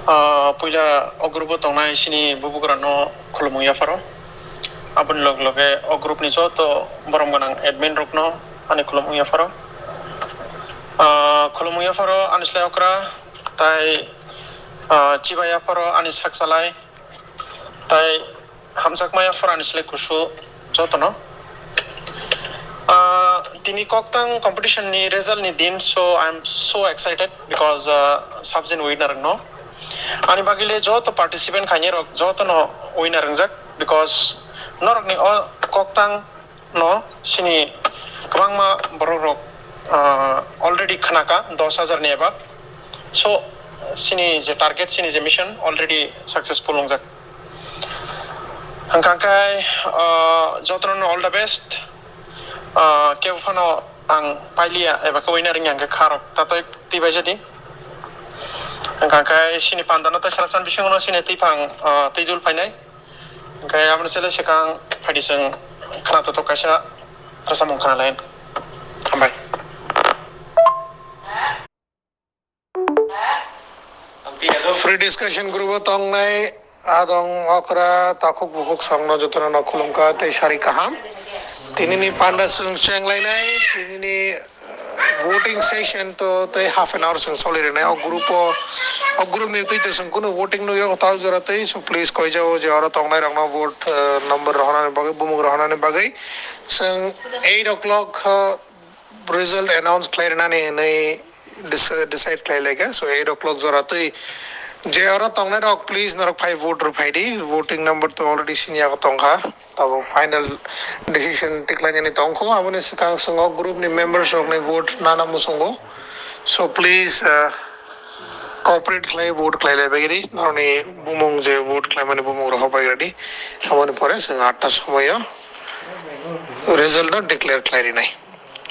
puila ogrubo tongnai sini bubugrano khulumung yafaro aboni log loge o group ni joto borom ganang admin rokno ani khulumung yafaro khulumung yafaro ani slai okra tai chiba yafaro ani saksalai tai hamjakma yafaro ani slai kusu jotono tini koktang competition ni result ni din, so I'm so excited because subject winner no ani bagile joto participant khanye rok joto no winner ringjak because norok ni koktang no sini kwangma borok rok already khanaka 10,000 ni above, so sini je target sini je mission already successful hongjak hangkangkai joto no all the best kefano ang pailia eba ko winner yang ke kharok tatai tibai jadi hangkangkai sini pandana ta sarapsan bisingono sini tipang tidul painai hangkai abon sele sekang padiseng khana to kaisa rasamong khana lain hambai free discussion group tong nai adong okra takuk bukuk songno jotona no khulumka tei sari kaham tinini panda sung cheng lai nai tinini voting session to tei half an hour sung soli re nai o group ni tei sung kuno voting no yo taw jora tei so please koi jao je ora tong nai rangno vote number rohna ni bagai bumug rohna ni bagai sung 8 o'clock result announce clear na ni decide klai lega, so 8 o'clock jora tei je ora tong nai rok please narok 5 vote ro phai di voting number to already sinya ko tong ha tabo final decision tikla ni tong ko aboni sekang songo group ni members ok ni vote nana musongo, so please cooperate klai vote klai le bagiri naroni bumung je vote klai mane bumung ro hobai ready amoni pore sing 8 ta somoy result no declare klai ri nai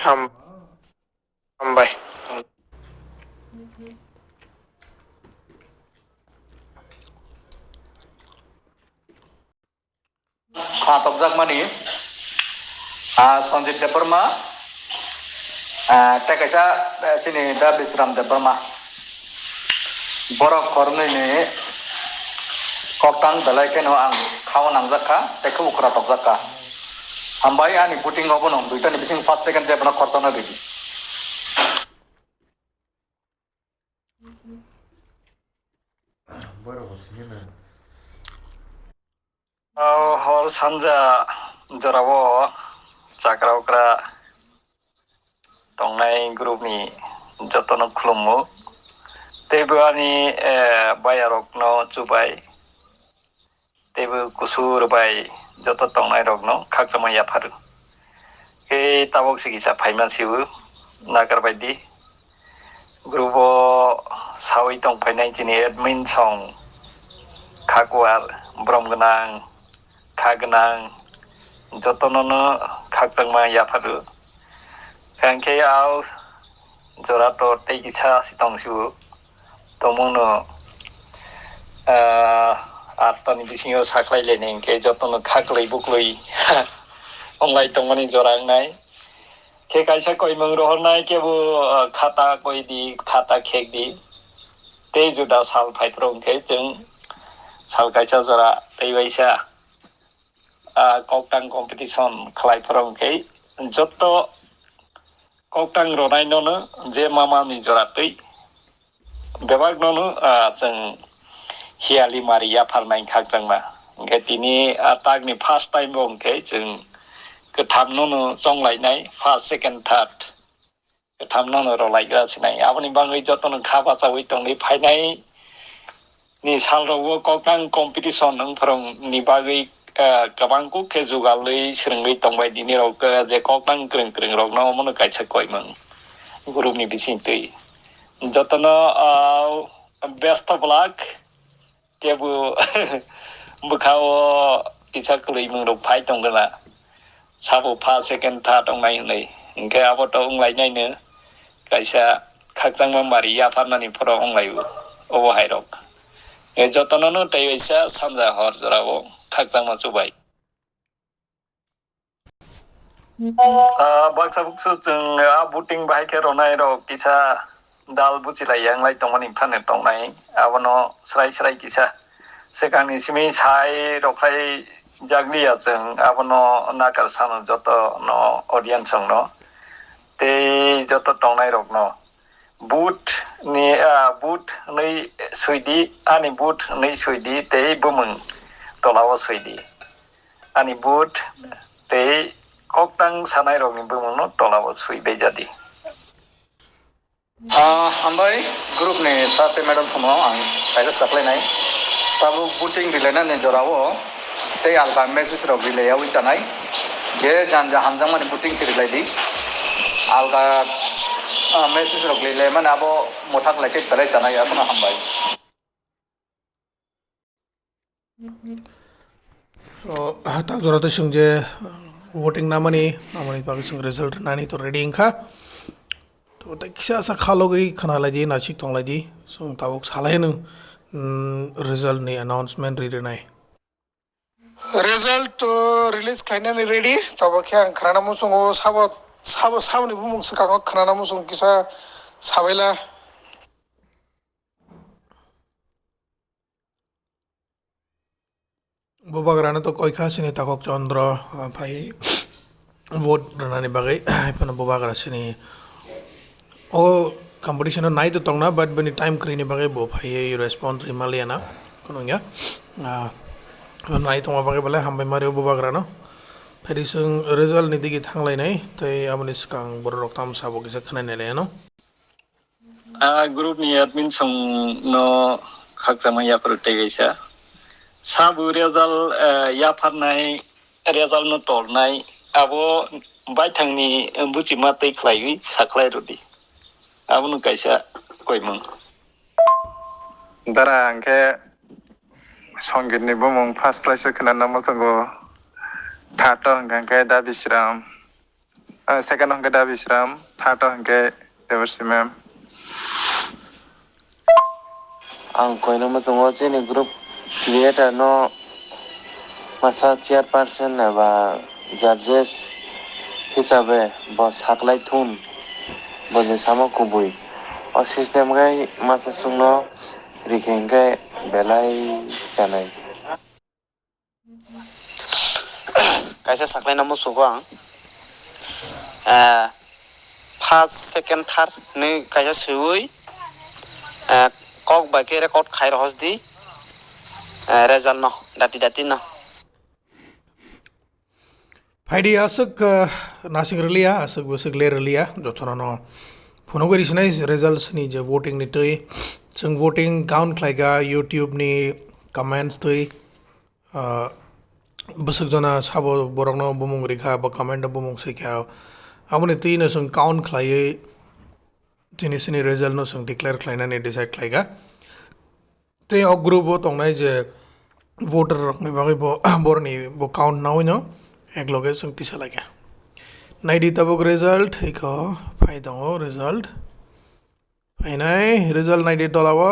hambai tokjak mani Sanjit Deparma tekaisa sini da Bisram Deparma borok kornoi ni koktang belai ken ang khawan namjaka teka ukra tokjaka hambai ani voting obono duita ni bising 5 second je bana khortona bidi hor sanja jorabo chakra ukra tongnai group ni jotono khulumu tebo ani bayarok no chubai tebo kusur bai joto tongnai rok no khakjama yafaru ke tabok sigisa phaiman sibu nagar baidi grupo sawi tong phainai chini admin song khagwar bromganang khagnang jotono no khakjama yafaru kangke au jorato teikisa sitong sibu tomono atani bisingo saklai lening ke jotono khaklai bukloi onglai tongmani jorang nai ke kaisa koi mong rohornai ke bu khata koi di khata khek di te juda sal phaiprong ke jeng sal kaisa jora teibaisa koktang competition khlai prong ke joto koktang ronai nono je mama ni jora tei bebak nono jeng hiali mari yafarnai khakjangma ke tini tagni first time bong ke jeng ketam nono chonglainai first second third ketam nono rolaigra sinai aboni bangai jotono khaba chawi tongni phainai ni salrogo koktang competition nang prong ni bagai kabangku ke jugalui srengui tongbai dini rok je koktang kreng kreng rok no mono kaisa koimang group ni bising tei jotono best of luck kebu bukhao kisa klei mung rok phai tonggana sabo first second third onglai nei ingke abo to onglai nai ne kaisa khakjangma mari yafarnani poro onglai obo hairok jotono no teiwaisa samja hor jorabo khakjangma chubai baksa buksu jeng voting bai ke ronai rok kisa dal buchilai yanglai tongmani phane tongnai abono srai kisa sekangni simi sai roklai jaglia cheng abono nakal sano joto no audience no te joto tongnai rok no boot nei suidi ani boot nei suidi te bumung tolawo suidi ani boot te koktang sanai rok ni bumung no tolawo suidi jadi hambai group ni sate madam thumo ang kaisa supply nai tabu booting dilena ne jorao te alba message rok dilaya wi chanai je janja hamjang mani booting siri laidi alga message rok lele man abo mothak leke tare chanai akono hambai so tak jorate sungje voting namani amani pagi sung result nani to ready ingkha तो किसा सा खालो गई खाना लगी नाचिक तोंग लगी सो Tabuk सालाय न रिजल्ट ने अनाउंसमेंट री रनाय रिजल्ट रिलीज खाइना ने रेडी तब क्या खाना मुसुंग साबो ने बुमुंग सका खाना मुसुंग किसा साबैला बोबाग्राने तो कोई खास नहीं ताकक चंद्र भाई वोट रनाने बागै पन बोबाग्रा सिनी ओ कंपटीशन नाइ तो तंगना बट बनी टाइम क्रीनी बागे बो भाई रेस्पॉन्स रिमालियाना कोनोंया नाइ तंगा बागे बले हम बेमारियो बो बाग्रानो फेरि जों रिजल्ट नि दिगि थांलायनाय तै आमनि सिगां बर रक्ताम साबो किसे खनायनाय नो ग्रुप नि एडमिन सं नो खाकजामा याफोर तेगैसा साबु रिजल्ट याफारनाय रिजल्ट नो तोरनाय आबो बायथांनि बुचिमा तै खलाय साखलाय रुदि abunu kaisa koimung dara angke songit ni bumung first prize khana namo songo thato angke da bisram second angke da bisram thato angke deversi ma'am ang koino mo tungo chini group creator no masa chairperson eba judges hisabe bo saklai thun boje samo kubui o system gai masa sungno rikeng gai belai janai kaisa saklai namo sugo ang first second third ni kaisa suui kok ba ke record khai rahos di result no dati no फाइडी आसक Nashik रलिया आसक Basak ले रलिया जोथना न फोनो गरिसनाय results नि जे voting नि तै जों voting count खालायगा YouTube नि comments तै बसक जना साबो बरंनो बुमुंग रेखा बा कमेंट बुमुंग सेख्या आमनि तै न जों काउंट खालायै जिनिसनि रिजल्ट न जों डिक्लेयर खालायनानै डिसाइड खालायगा तै अ ग्रुप तंनाय जे वोटर रकनि बागै बरनि बो काउंट नाउ न एक लोगे संगति से लगे नाइडी तबक रिजल्ट एक फायदा हो रिजल्ट फाइनाय रिजल्ट नाइडी डलावा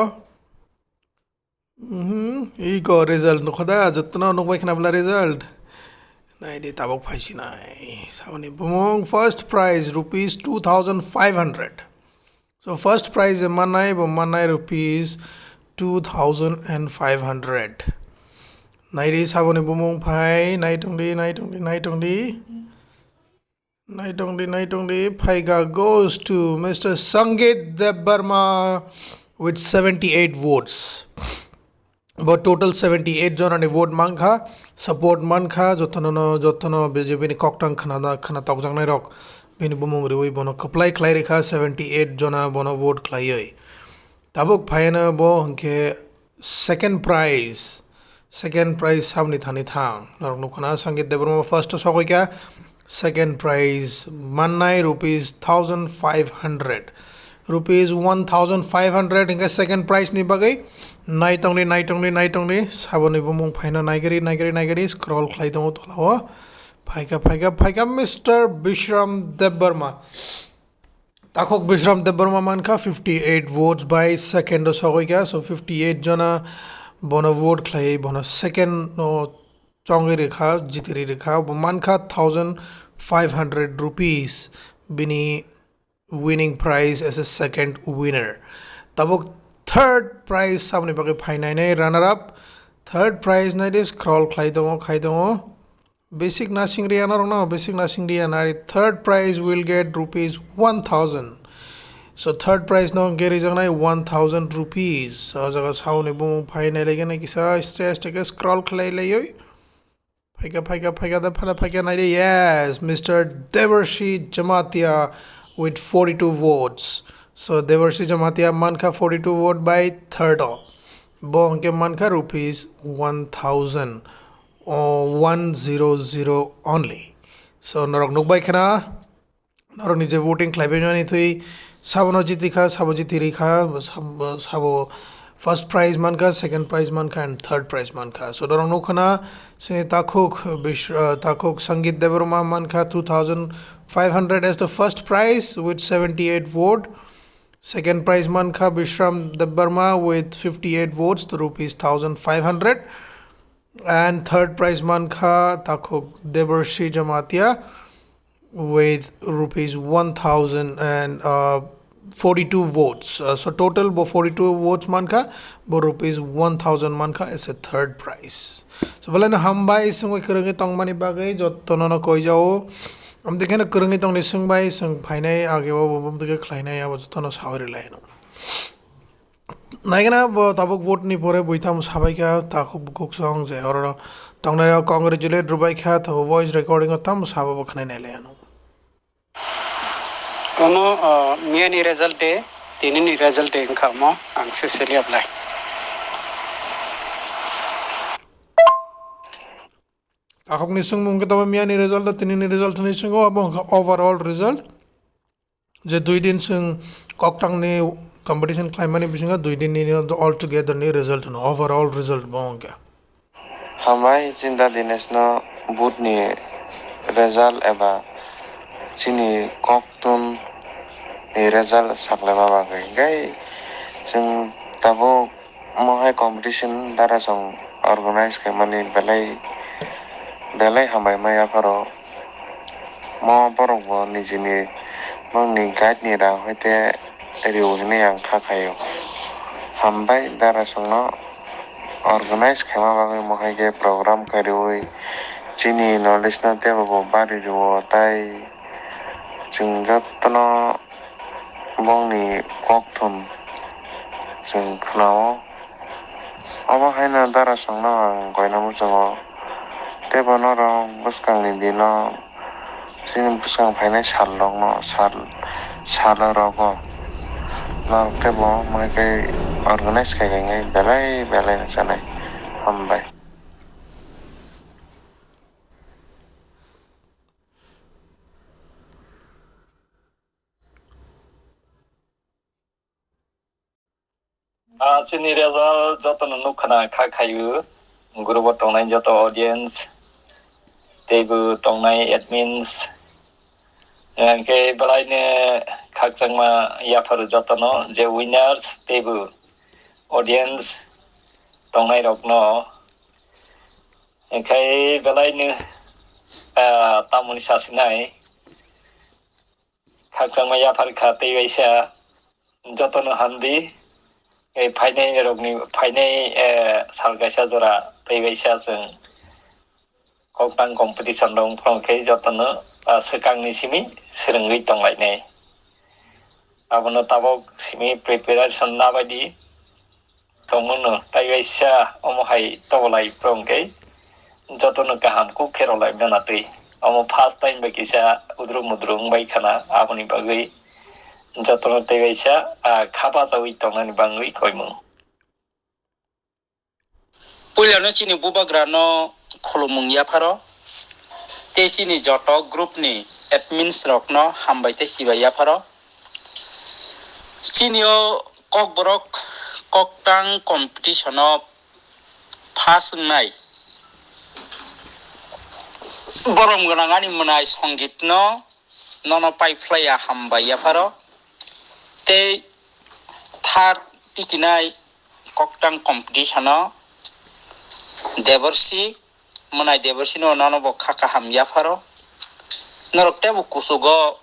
एक रिजल्ट नखदा जतना नखबाय खनाबला रिजल्ट नाइडी तबक फाइसिनाय सावनि बुमों first prize rupees 2500 so first prize मनाय रुपीस 2500 नाइडी साबोनि बुमों फाइ नाइटोंदी फाइगा goes to Mr. Sangit Debbarma with 78 votes. But total 78 जन ने vote मांगा support मांगा जोतनो बीजेपी ने कोक्टंग खाना तौजंग रक बिनि बुमों रिवई बनो कप्लाई खलाई रेखा 78 जना बनो vote खलाई तबक फाइना बो हंके second prize सामने थाने थांग नरक नुखना संगीत देवरमा first सको क्या second prize मन्नाय रुपीस 1500 रुपीस 1500 इनका second prize नि बगै नाइटोंली साबोनि बुमुं फाइना नाइगरी scroll खलाई दङ तलाव फाइका मिस्टर विश्राम देवबर्मा ताखक विश्राम देवबर्मा मानखा 58 votes by second सको क्या so 58 जना बोनो vote खलाई Bono second no चौंगे Rekha जितरी Rekha मानखा 1500 rupees Binny winning prize as a second winner. Tabuk third prize samni bagi phainai nei runner up. Third prize na is scroll khai dongo. Basic nasing riya na no basic nasing riya na. Third prize will get rupees 1000. So third prize no get is 1000 rupees. So jaga sauni bum phainai lagi na kisa stress take scroll khlai lai. Phaika the phaika na yes, Mr. Devarshi Jamatia with 42 votes. So Devarshi Jamatia manka 42 vote by third. Bonke manka rupees 1000 or 100 only. So norok nukbai khana norok nije voting klaibe jani thui sabono jitika sabo jitiri kha sabo first prize manka, second prize manka, and third prize manka. So dorong nukhana sini takuk Sangit Devarma manka 2500 as the first prize with 78 vote. Second prize manka Bishram Devarma with 58 votes, the rupees 1500. And third prize manka Takuk Devarshi Jamatia with rupees 1000 and 42 votes. So total 42 votes manka bo rupees 1000 manka is a third prize. So balana hambai sungoi kurangi tongmani bagai jottono no koi jao am dekhe na kurangi tong ni sungbai sung phainai age bo bum deke khlainai abo jottono sawari laino naigana bo tabuk vote ni pore boitam sabaika takuk bukuk song je oro tongnai congratulate rubai kha to voice recording tam sabo bokhnai nai laino Kono miani result e tinini result e ngkamo ang seseli apply. Takok ni sung mungke to miani result tinini result ni sung abo overall result je 2 din sung koktang ni competition claimani bisinga 2 din ni all together ni result no overall result bongka hambai cinta dines no boot ni result eba chini koktun ni result saklema bagai gai jeng tabo mohai competition dara song organize kemani belai hambai maya paro mo borok bo nijini mongni guide ni ra hoite riu ni ang khakayo hambai dara song no organize kema bagai mohai ge program karioi chini knowledge na tebo bo bari riu tai jeng jottono bongni koktun jeng khlao abo haina dara song no ang goina mujongo tebo noro buskang ni dino sini buskang phainai sallong no salorogo no tebo mai kai organize kai ngai belai sanai hambai Sini result jotono nukhana khakayu group tongnai joto audience tebu tongnai admins ke balaine khakchangma yapar jotono je winners tebu audience tongnai rokno kai balaine tamuni sasinai khakchangma yapar kha tewaisa jotono handi फाइनाय रगनि फाइनाय सालगासा जरा तैबायसा जों कोक्टां competition दं फ्रंखै जतनो सकांनि सिमि सोलोंगै दंलायनाय आबनो ताबक सिमि preparation नाबायदि दंमोन तैबायसा अमहाय तबलाय फ्रंखै जतनो गाहामखौ खेरलाय बनातै अम first time बायकिसा उद्रुमुद्रुं बायखाना आबनि बागै जतनो तैबायसा खाबा जावै तंनानि बांगै खयमु Pulyano chini bubagrano khulumung yaparo te chini joto group ni admins rokno hambai te siba yaparo chinio kokborok koktang competition of phasngnai borom ganangani munai songitno nono paiplaya hambai yaparo te thar tikinai koktang competition Devarshi no nano bo khaka ham yaparo norokte bu kusugo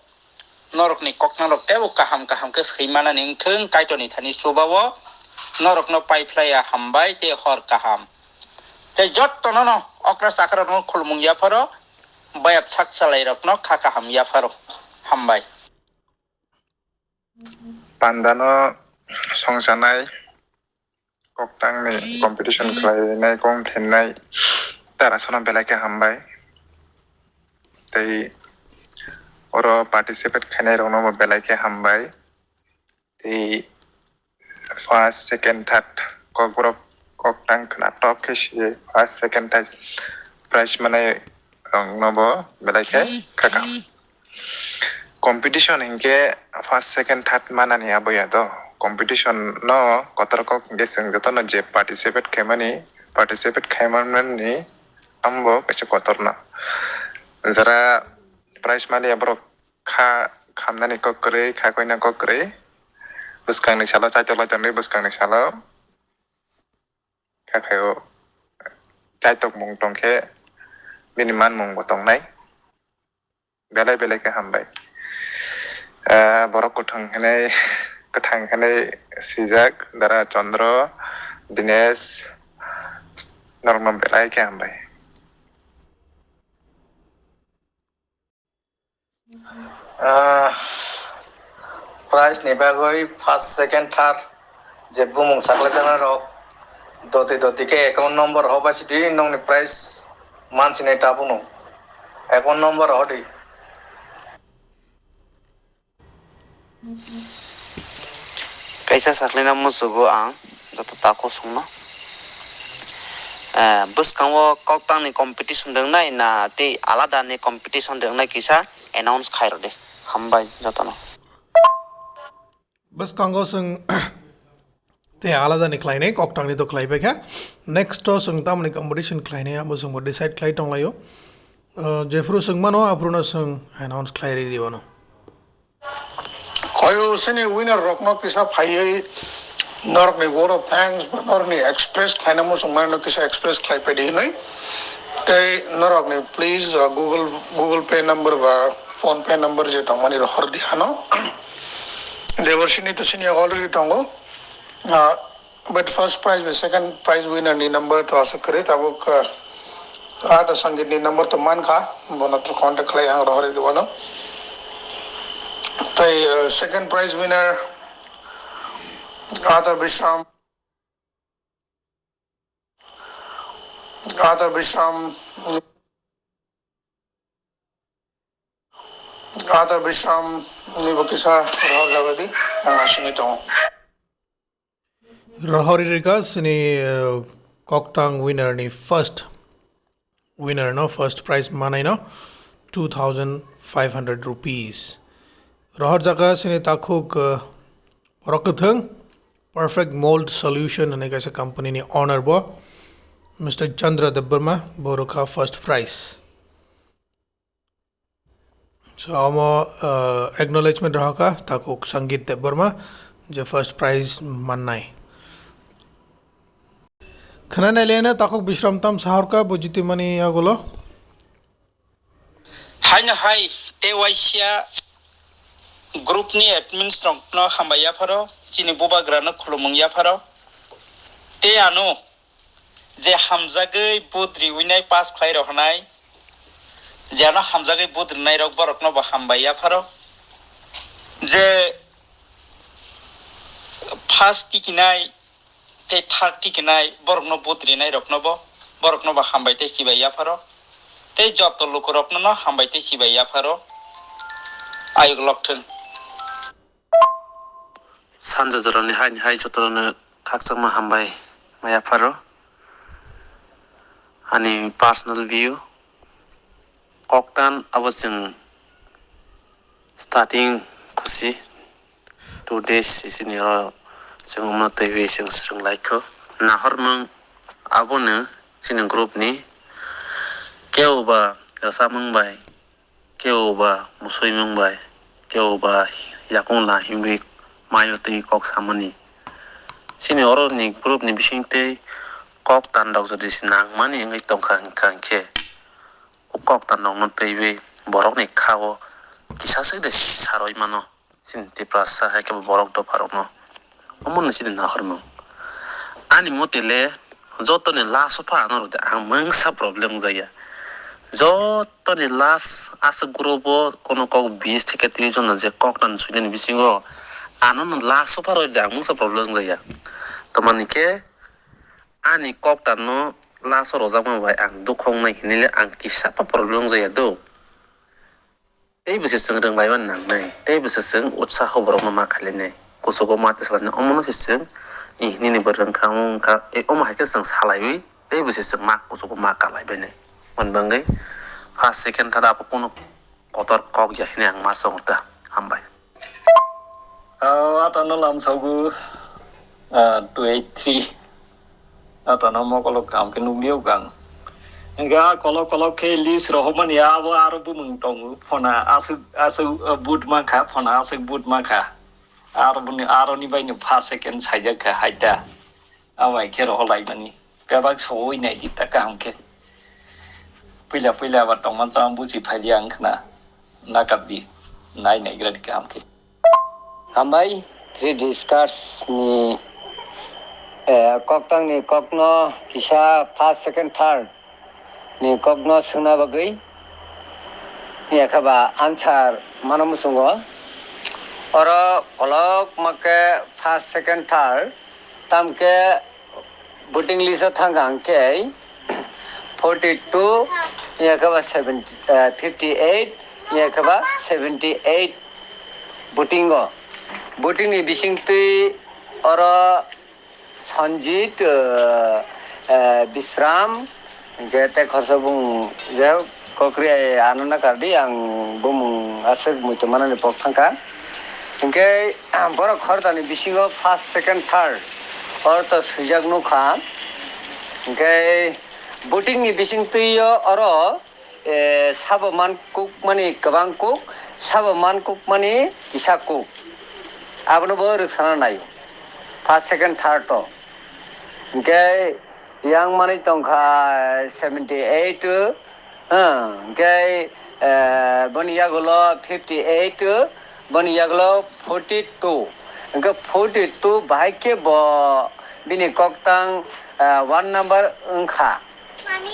norok ni koktang rok tebo kaham ke srimana ning thung kaito ni thani chubawo norok no paiplaya hambai te hor kaham te jot to no okras takra no khulmung ya pharo bayap chak chalai rok no kha kaham ya pharo hambai Pandano songsanai koktang ni competition khlainai kong khenai tara sona belake hambai tei oro participate khainai rok no belake hambai tei first second third kokborok koktang khna top ke sie first second third prize manai rong no bo belake khakam competition hingke first second third manani aboya do competition no kotorko geseng joto no je participate khaimani ambo kaisa kotorna jara prize mani abrok khamnani kokre khakoina kokre buskangni salo chaitolai tanai buskangni salo khakhayo chaitok mung tongkhe bini man mung bo tongnai belai ke hambai borok kathang hanai sijak dara chandra dinesh normal belai ke hambai prize ni bagoi first second third je bumung saklajana rok doti ke account number hoba sidi nong ni prize mansine tabuno account number hodi kaisa saklina musugo ang joto tako sungno buskango koktang ni competition dengnai na te alada ni competition dengnai kisa announce khairode hambai jotono buskango sung te alada ni khlainai koktang ni to khlaibe kha next to sung tam ni competition khlainai abo sung decide khlai tong layo jefru sung mano apruno sung announce khlai ri dibono koyo sene winner rokno kisa phai norok ni word of thanks but norok ni express khlaina mo sung mano kisa express khlai pe di nai te norok ni please google pay number ba phone pay number je tamani hor dihano devarshini to sini already tongo but first prize with second prize winner ni number to asa kare tabuk ata sangit ni number to man kha bono to contact klai ang rohori dibono tai second prize winner ata bishram ni bokisa rohor jagadi asini to rohori regas ni koktang winner ni first winner no first prize manai no 2500 rupees rohor jaga sini takhuk rokathang perfect mold solution ane kaisa company ni owner bo Mr. Chandra Debbarma Borokha first prize so amo acknowledgement rahaka takhuk Sangeet Debbarma je first prize mannai khana nailena takhuk Bishramtam Saharka bujiti mani agolo hai te waisia group ni admin strong no hambaya pharo chini bobagra no khulumung ya pharo te ano je hamjagai budri winai pass khlai rohnai jano hamjagai budri nai rok borok no ba hambaya pharo je first tikinai te third tikinai borok no budri nai rok no bo borok no ba hambai te sibaya pharo te joto lukorok no hambai te sibaya pharo ayuk lokthun sanja jorani hai jotorano khakchangma hambai maya pharo ani personal view koktan abosing starting khusi 2 days isini ro sengumna tv sing laiko nahormang abone sini group ni keuba rasamung bai keuba musoimung bai keuba yakung la himri mayote kok samani sini oro ni group ni bisingte kok tandok jodi sinang mani ngai tongkhang khangkhe kok tandok no teibe borok ni khawo kisase de saroi mano sinti prasa hai ke borok do parono omon sidin na hormo ani motele jotone la sofa anor de ang mangsa problem jaya jotone las asa grobo kono kok 20 থেকে 30 জন যে koktan sulen bisingo anon la sofa ro de ang mangsa problem jaya to manike ani koktan no la so rozama bai ang dukhong nai hinile ang kisa pa problem jaya do ei bese seng reng bai wan nang nai ei bese seng utsa khoborok ma khale ne kusugo ma teslan omono seng ini ni bereng kamu ka oma haike seng salai ei bese seng ma kusugo ma kalai bene on bangai first second third apa kono kotor kok ja hine ang masong ta hambai atano lam saugu 283 atano mo kolok kam ke numiu gang enga kolok ke list rohman ya abo aro bumung tong phona asu boot ma kha phona asu boot ma kha aro ni bai ni first second saija ka haida awai ke ro lai mani pebak soi nai di ta kam ke pila wa tong man chang bu chi phai yang khna na kat di nai grad kam ke hambai 3 discuss ni koktang ni kokno kisa first second third ni kokno sungna bagai ni khaba answer manamu sungo oro kolok make first second third tamke voting list thangang ke 42 ni khaba 58 ni khaba 78 voting ni bising tui oro Sanjit Bisram jete khosabung jauh kokriya anana kardi ang bumung asek mutu mana ni pokthangka ingke borok khorda ni bisingo first second third or to sujak nu kha ingke voting ni bising tuyo oro sabaman kuk mani kabang kuk sabaman kuk mani kisa kuk abno bo ruksana nayo first second third to okay yang money tongkha 78 okay boniya golo 58 boniya golo 42 okay 42 bhai ke bo bini koktang 1 number engkha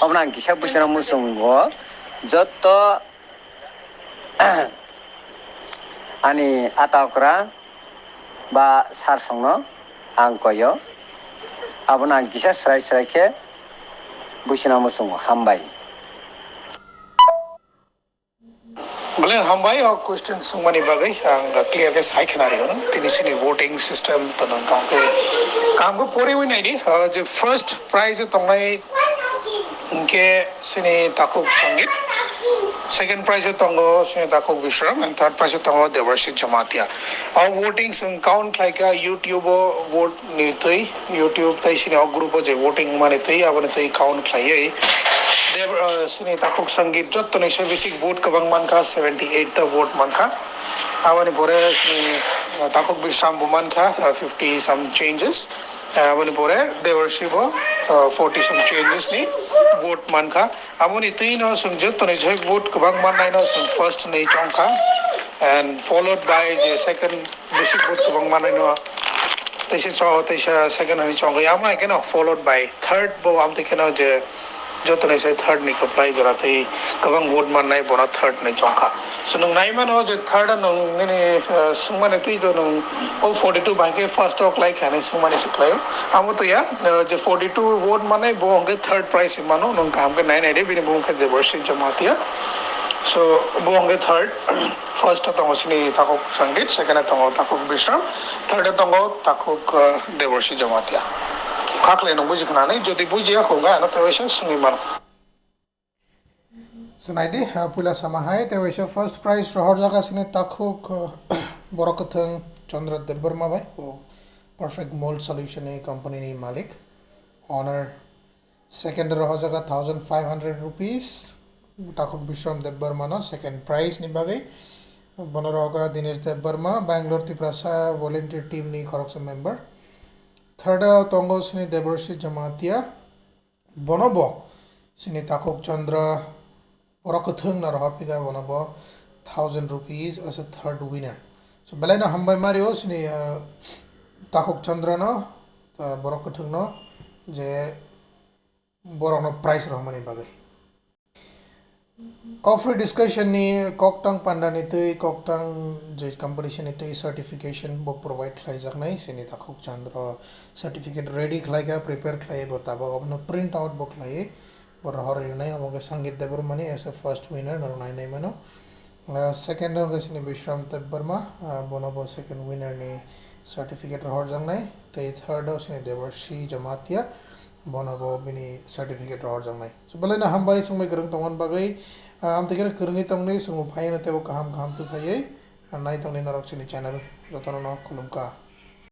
omna kisa pusana musungo jotto ani atakra ba sarsongno angkoyo abona gisa srai ke busina musungo hambai bale hambai or question sumani bagai ang clear ke sai khnari ho tini sini voting system tanang kam ko pore wi nai di je first prize tongnai inke sini takuk sangit second prize tongo sini takuk bishram and third prize tongo devarshik jamatia our voting sum count like a youtube vote ni toi youtube tai sini group je voting mane toi abane toi count khlai dev sini takuk sangit jot to ni basic vote kabang man ka 78 the vote man ka abane pore sini takuk bishram buman ka 50 some changes abane pore devarshik 40 some changes ni vote man ka amoni tino sum jot to ni vote kabang man nai no sum first nei chong ka and followed by the second basic vote kabang man nai no taisa second ani chong ya ma ke no followed by third bo am te ke no je jot to ni third ni apply jora tai kabang vote man nai bona third nei chong ka so nung nai man ho je third nung ni sum man ti to nung 42 ba ke first talk like ani sum man se play amo to ya je 42 vote man nai bo nge third prize mano nung kam ke 9 ide bini bo ke de worship jamatia so bo nge third first to sini takuk sangit second to takuk bishram third to takuk de worship jamatia khakle nung buji khana nei jodi buji ya khoga na to wese sumi man sunaidi pula samahai te wese first prize rohor jaga sini takuk borokathang chandra debbarma bhai perfect mold solution e company ni malik honor second rohor jaga 1500 rupees takuk bishram debbarma no second prize ni bagai bonoraga dinesh debbarma bangalore tiprasa volunteer team ni correction member third tongo sini devarshi jamatia bonobo sini takuk chandra borokathang na rohor piga bonobo 1000 rupees as a third winner. So belai na hambai mario sini takok chandra no borok kathung no je borok no prize rohmani bagai. Offer discussion ni koktang panda ni tui koktang je competition ni tui certification bo provide khlai jak nai sini takok chandra certificate ready khlai ga prepare khlai bo taba no print out bo khlai bo hor nai amoge sangit debarmani as a first winner rwnai nai mano. Second ho sini Bishram Burma bono bo second winner ni certificate hor jang nai tei third ho sini Devarshi Jamatia bono bo bini certificate hor jang nai. So belai na hambai sungmai gerang tongon bagai am tegena kerungi tongni sungu phai na tebo kaham kaham tu phai nai tongni narok sini channel jotono no khulumka.